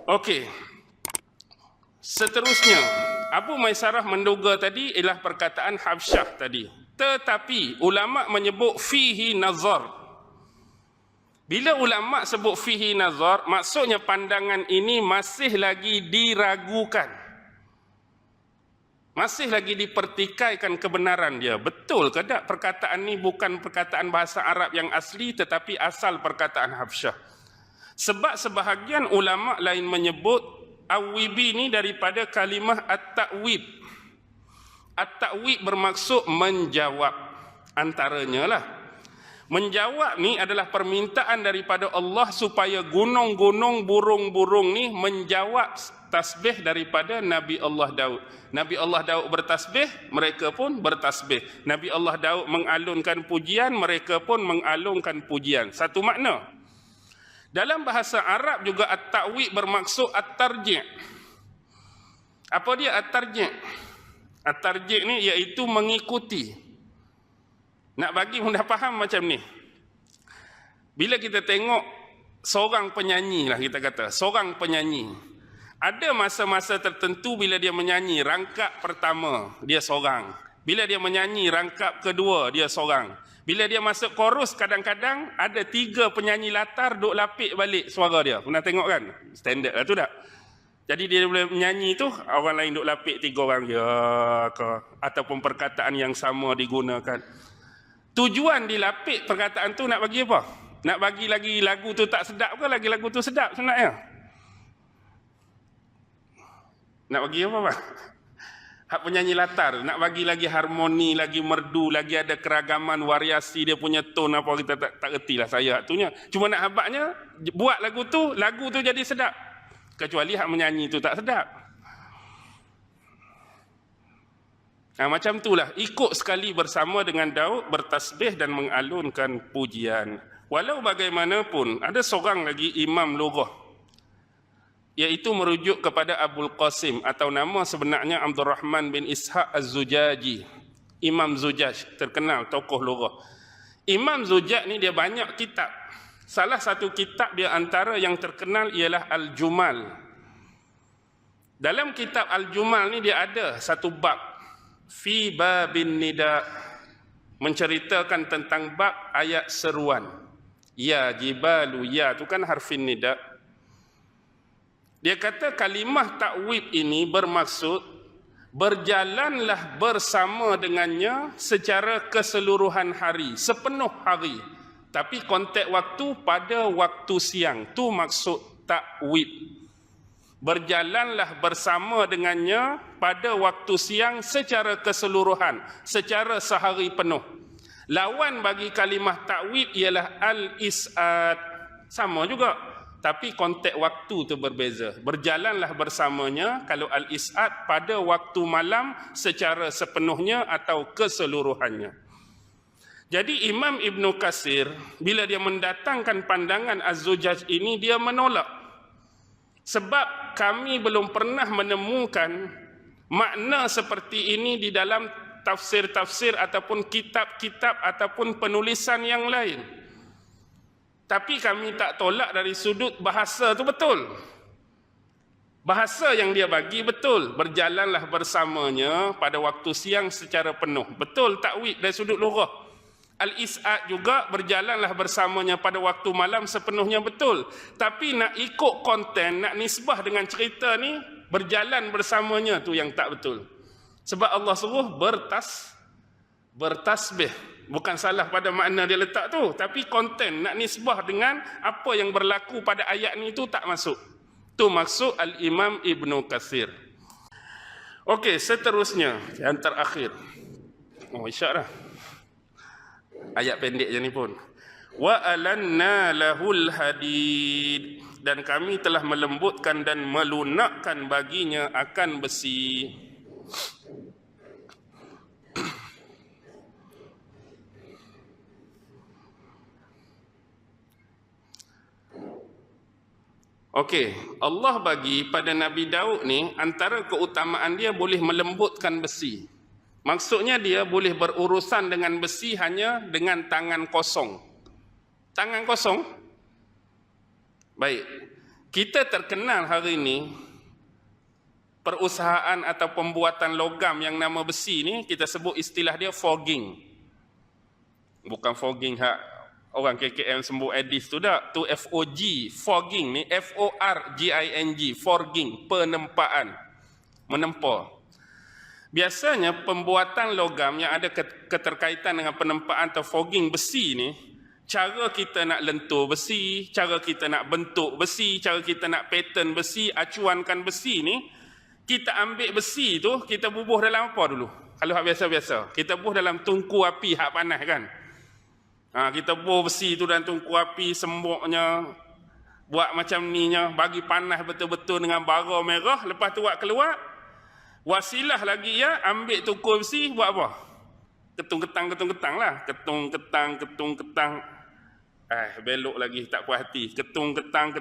Okey. Seterusnya, Abu Maisarah menduga tadi ialah perkataan Habsyah tadi. Tetapi ulama menyebut fihi nazar. Bila ulama sebut fihi nazar, maksudnya pandangan ini masih lagi diragukan. Masih lagi dipertikaikan kebenaran dia. Betul ke tak perkataan ni bukan perkataan bahasa Arab yang asli tetapi asal perkataan Habsyah. Sebab sebahagian ulama lain menyebut awibi ni daripada kalimah at-ta'wib. At-ta'wib bermaksud menjawab. Antaranya lah. Menjawab ni adalah permintaan daripada Allah supaya gunung-gunung, burung-burung ni menjawab tasbih daripada Nabi Allah Daud. Nabi Allah Daud bertasbih, mereka pun bertasbih. Nabi Allah Daud mengalunkan pujian, mereka pun mengalunkan pujian. Satu makna. Dalam bahasa Arab juga at-ta'wib bermaksud at-tarji'. Apa dia at-tarji'? At-tarji' ni iaitu mengikuti. Nak bagi mudah faham macam ni. Bila kita tengok seorang penyanyi lah kita kata, seorang penyanyi. Ada masa-masa tertentu bila dia menyanyi rangkap pertama, dia seorang. Bila dia menyanyi rangkap kedua, dia seorang. Bila dia masuk chorus, kadang-kadang ada 3 penyanyi latar duk lapik balik suara dia. Pernah tengok kan? Standard lah tu tak? Jadi dia boleh menyanyi tu, orang lain duk lapik 3 orang. Ya ke? Ataupun perkataan yang sama digunakan. Tujuan dilapik perkataan tu nak bagi apa? Nak bagi lagi lagu tu tak sedap ke? Lagi lagu tu sedap sebenarnya. Nak bagi apa Pak? Hak penyanyi latar, nak bagi lagi harmoni, lagi merdu, lagi ada keragaman, variasi dia punya tone apa kita tak reti lah saya haktunya. Cuma nak habaknya, buat lagu tu jadi sedap. Kecuali hak menyanyi tu tak sedap. Nah, macam itulah, ikut sekali bersama dengan Daud bertasbih dan mengalunkan pujian. Walau bagaimanapun, ada seorang lagi imam lughah, iaitu merujuk kepada Abul Qasim atau nama sebenarnya Abdul Rahman bin Ishaq Az-Zujaji. Imam Zujaj, terkenal tokoh lughah. Imam Zujaj ni dia banyak kitab. Salah satu kitab dia antara yang terkenal ialah Al-Jumal. Dalam kitab Al-Jumal ni dia ada satu bab, fi babin nida, menceritakan tentang bab ayat seruan. Ya jibalu, ya tu kan harfin nida. Dia kata kalimah ta'wib ini bermaksud berjalanlah bersama dengannya secara keseluruhan hari, sepenuh hari. Tapi konteks waktu pada waktu siang. Tu maksud ta'wib. Berjalanlah bersama dengannya pada waktu siang secara keseluruhan, secara sehari penuh. Lawan bagi kalimah ta'wib ialah al-is'ad. Sama juga. Tapi konteks waktu tu berbeza. Berjalanlah bersamanya kalau al-is'ad pada waktu malam secara sepenuhnya atau keseluruhannya. Jadi Imam Ibn Katsir bila dia mendatangkan pandangan Az-Zujaj ini, dia menolak. Sebab kami belum pernah menemukan makna seperti ini di dalam tafsir-tafsir ataupun kitab-kitab ataupun penulisan yang lain. Tapi kami tak tolak dari sudut bahasa tu betul. Bahasa yang dia bagi betul. Berjalanlah bersamanya pada waktu siang secara penuh. Betul ta'wib dari sudut lughah. Al-is'ad juga berjalanlah bersamanya pada waktu malam sepenuhnya betul. Tapi nak ikut konten, nak nisbah dengan cerita ni, berjalan bersamanya tu yang tak betul. Sebab Allah suruh bertasbih. Bukan salah pada makna dia letak tu, tapi konten nak nisbah dengan apa yang berlaku pada ayat ni tu tak masuk. Tu maksud Al-Imam Ibn Katsir. Okey, seterusnya yang terakhir. Oh, isyak dah. Ayat pendek je ni pun. Wa alanna lahul hadid, dan kami telah melembutkan dan melunakkan baginya akan besi. Okey, Allah bagi pada Nabi Daud ni antara keutamaan dia boleh melembutkan besi. Maksudnya dia boleh berurusan dengan besi hanya dengan tangan kosong. Tangan kosong? Baik. Kita terkenal hari ini perusahaan atau pembuatan logam yang nama besi ni, kita sebut istilah dia fogging. Bukan fogging hak orang KKM sembuh edis tu dah, tu FOG, fogging ni FORGING, fogging, penempaan, menempa. Biasanya pembuatan logam yang ada keterkaitan dengan penempaan atau fogging besi ni, cara kita nak lentur besi, cara kita nak bentuk besi, cara kita nak pattern besi, acuankan besi ni, kita ambil besi tu, kita bubuh dalam apa dulu? Kalau hak biasa-biasa, kita bubuh dalam tungku api hak panas kan? Kita bubuh besi tu dalam tungku api, sembuknya, buat macam ni nya, bagi panas betul-betul dengan bara merah, lepas tu buat keluar, wasilah lagi ya, ambil tungku besi, buat apa? Ketung-ketang lah, ketung-ketang, belok lagi, tak puas hati, ketung-ketang,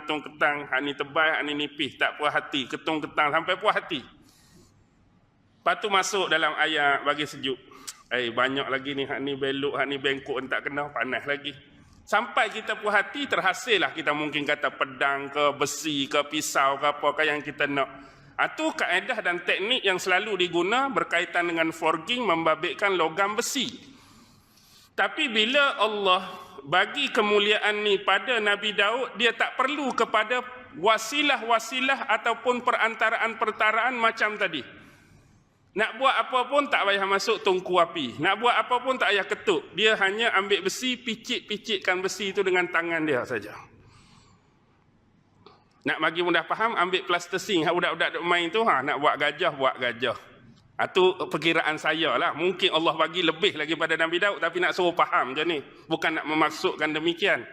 hak ni tebal, hak ni nipis, tak puas hati, ketung-ketang sampai puas hati. Lepas tu masuk dalam ayat bagi sejuk. Banyak lagi ni, hak ni belok, hak ni bengkok, tak kena, panas lagi. Sampai kita puas hati, terhasil lah kita mungkin kata pedang ke, besi ke, pisau ke, apakah yang kita nak. Itu kaedah dan teknik yang selalu diguna berkaitan dengan forging, membabitkan logam besi. Tapi bila Allah bagi kemuliaan ni pada Nabi Daud, dia tak perlu kepada wasilah-wasilah ataupun perantaraan-pertaraan macam tadi. Nak buat apa pun tak payah masuk tungku api. Nak buat apa pun tak payah ketuk. Dia hanya ambil besi, picit-picitkan besi itu dengan tangan dia saja. Nak bagi mudah faham, ambil plastising. Budak-budak main tu, nak buat gajah, buat gajah. Itu perkiraan saya lah. Mungkin Allah bagi lebih lagi pada Nabi Daud, tapi nak suruh faham je ni. Bukan nak memaksudkan demikian.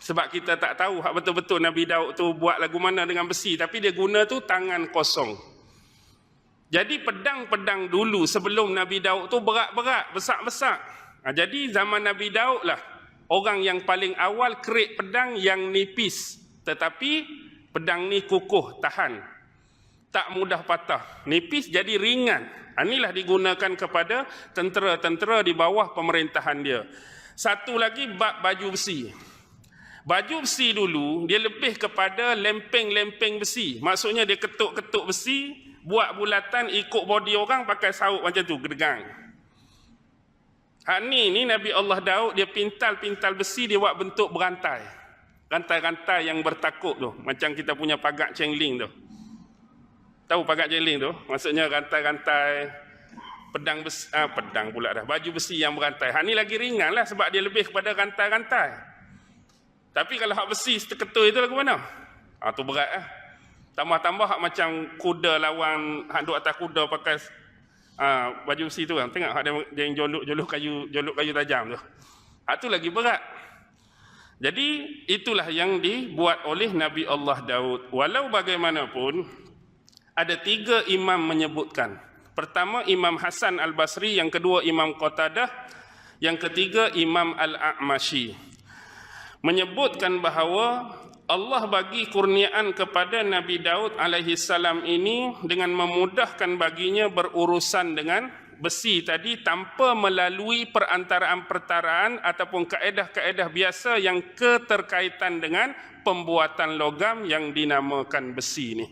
Sebab kita tak tahu betul-betul Nabi Daud tu buat lagu mana dengan besi. Tapi dia guna tu tangan kosong. Jadi pedang-pedang dulu sebelum Nabi Daud tu berat-berat, besar-besar. Jadi zaman Nabi Daud lah orang yang paling awal create pedang yang nipis. Tetapi pedang ni kukuh, tahan. Tak mudah patah. Nipis jadi ringan. Inilah digunakan kepada tentera-tentera di bawah pemerintahan dia. Satu lagi bab baju besi. Baju besi dulu dia lebih kepada lempeng-lempeng besi. Maksudnya dia ketuk-ketuk besi, buat bulatan ikut body orang, pakai saut macam tu, gedegang. Ni Nabi Allah Daud, dia pintal-pintal besi, dia buat bentuk berantai. Rantai-rantai yang bertakuk tu, macam kita punya pagak cengling tu. Tahu pagak cengling tu? Maksudnya rantai-rantai pedang besi, pedang pula dah, baju besi yang berantai. Ni lagi ringan lah sebab dia lebih kepada rantai-rantai. Tapi kalau hak besi seketul itu lagu mana? Tu berat lah. Tambah-tambah hak macam kuda lawan, hak duduk atas kuda pakai baju besi tu kan. Tengok hak dia yang joluk kayu tajam tu. Tu lagi berat. Jadi itulah yang dibuat oleh Nabi Allah Daud. Walau bagaimanapun, ada 3 imam menyebutkan. Pertama Imam Hasan Al-Basri, yang kedua Imam Qatadah, yang ketiga Imam Al-A'mashi. Menyebutkan bahawa Allah bagi kurniaan kepada Nabi Daud alaihi salam ini dengan memudahkan baginya berurusan dengan besi tadi tanpa melalui perantaraan-pertaraan ataupun kaedah-kaedah biasa yang keterkaitan dengan pembuatan logam yang dinamakan besi ini.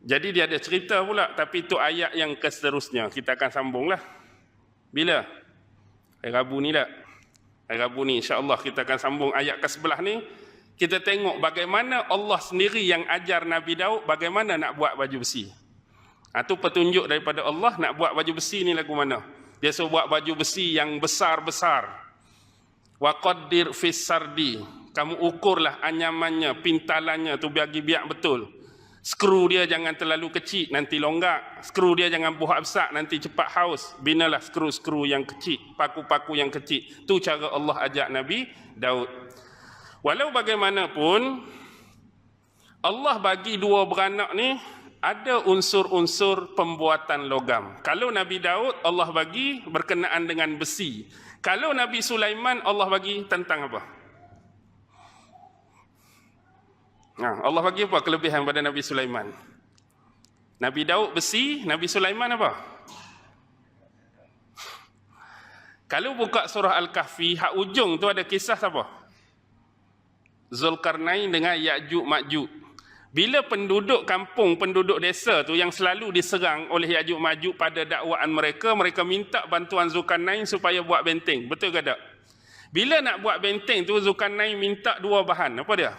Jadi dia ada cerita pula, tapi itu ayat yang seterusnya. Kita akan sambunglah. Bila? Hari Rabu ni tak? Hari Rabu ni insya-Allah kita akan sambung ayat ke sebelah ni. Kita tengok bagaimana Allah sendiri yang ajar Nabi Daud bagaimana nak buat baju besi. Itu petunjuk daripada Allah nak buat baju besi ni lagu mana. Dia suruh buat baju besi yang besar-besar. Wa qaddir fis sardi. Kamu ukurlah anyamannya, pintalannya tu biar betul. Skru dia jangan terlalu kecil, nanti longgak. Skru dia jangan buat besar, nanti cepat haus. Binalah skru-skru yang kecil, paku-paku yang kecil. Itu cara Allah ajak Nabi Daud. Walau bagaimanapun, Allah bagi 2 beranak ni ada unsur-unsur pembuatan logam. Kalau Nabi Daud, Allah bagi berkenaan dengan besi. Kalau Nabi Sulaiman, Allah bagi tentang apa? Allah bagi apa kelebihan pada Nabi Sulaiman? Nabi Daud besi, Nabi Sulaiman apa? Kalau buka surah Al-Kahfi, hak ujung tu ada kisah siapa? Zulkarnain dengan Ya'juj Ma'juj. Bila penduduk kampung, penduduk desa tu yang selalu diserang oleh Ya'juj Ma'juj pada dakwaan mereka, mereka minta bantuan Zulkarnain supaya buat benteng. Betul ke tak? Bila nak buat benteng tu, Zulkarnain minta dua bahan. Apa dia?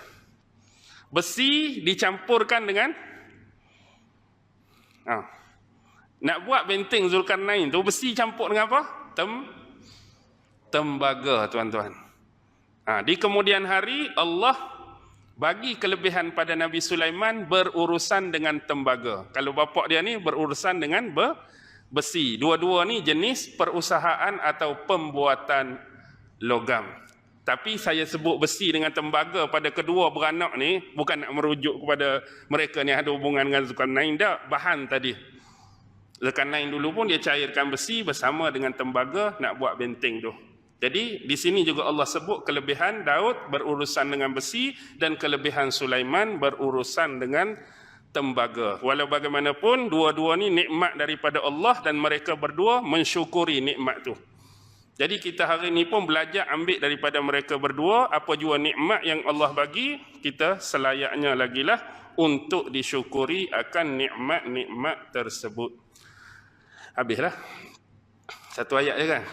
Besi dicampurkan dengan nak buat benteng Zulkarnain tu, besi campur dengan apa? Tembaga, tuan-tuan. Di kemudian hari, Allah bagi kelebihan pada Nabi Sulaiman berurusan dengan tembaga. Kalau bapak dia ni berurusan dengan besi. Dua-dua ni jenis perusahaan atau pembuatan logam. Tapi saya sebut besi dengan tembaga pada kedua beranak ni bukan nak merujuk kepada mereka ni ada hubungan dengan Zulkarnain dah. Bahan tadi. Zulkarnain dulu pun dia cairkan besi bersama dengan tembaga nak buat benteng tu. Jadi di sini juga Allah sebut kelebihan Daud berurusan dengan besi dan kelebihan Sulaiman berurusan dengan tembaga. Walau bagaimanapun dua-dua ni nikmat daripada Allah dan mereka berdua mensyukuri nikmat tu. Jadi kita hari ini pun belajar ambil daripada mereka berdua apa jua nikmat yang Allah bagi, kita selayaknya lagilah untuk disyukuri akan nikmat-nikmat tersebut. Habislah. Satu ayat je kan?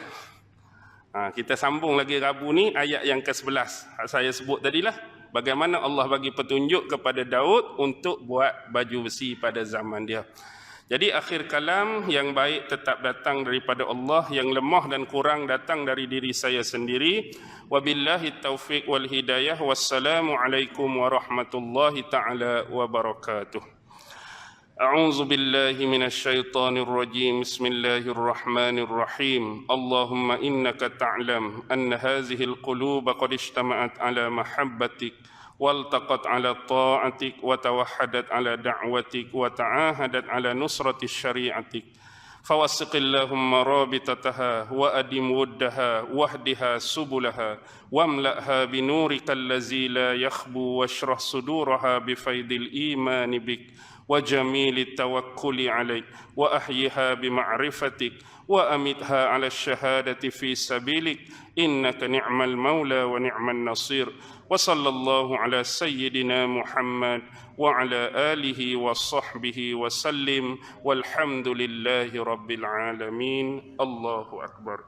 Kita sambung lagi Rabu ni ayat yang ke-11. Saya sebut tadilah bagaimana Allah bagi petunjuk kepada Daud untuk buat baju besi pada zaman dia. Jadi akhir kalam, yang baik tetap datang daripada Allah, yang lemah dan kurang datang dari diri saya sendiri. Wabillahi taufiq wal hidayah. Wassalamualaikum warahmatullahi taala wabarakatuh. أعوذ بالله من الشيطان الرجيم بسم الله الرحمن الرحيم اللهم إنك تعلم أن هذه القلوب قد اجتمعت على محبتك والتقت على طاعتك وتوحدت على دعوتك وتعاهدت على نصرة شريعتك فوثق اللهم رابطتها وأدم ودها واهدها سبلها واملأها بنورك الذي لا يخبو واشرح صدورها بفيض الإيمان بك وجميل التوكل عليك وأحيها بمعرفتك وأمتها على الشهادة في سبيلك إنك نعم المولى ونعم النصير وصلى الله على سيدنا محمد وعلى آله وصحبه وسلم والحمد لله رب العالمين الله أكبر.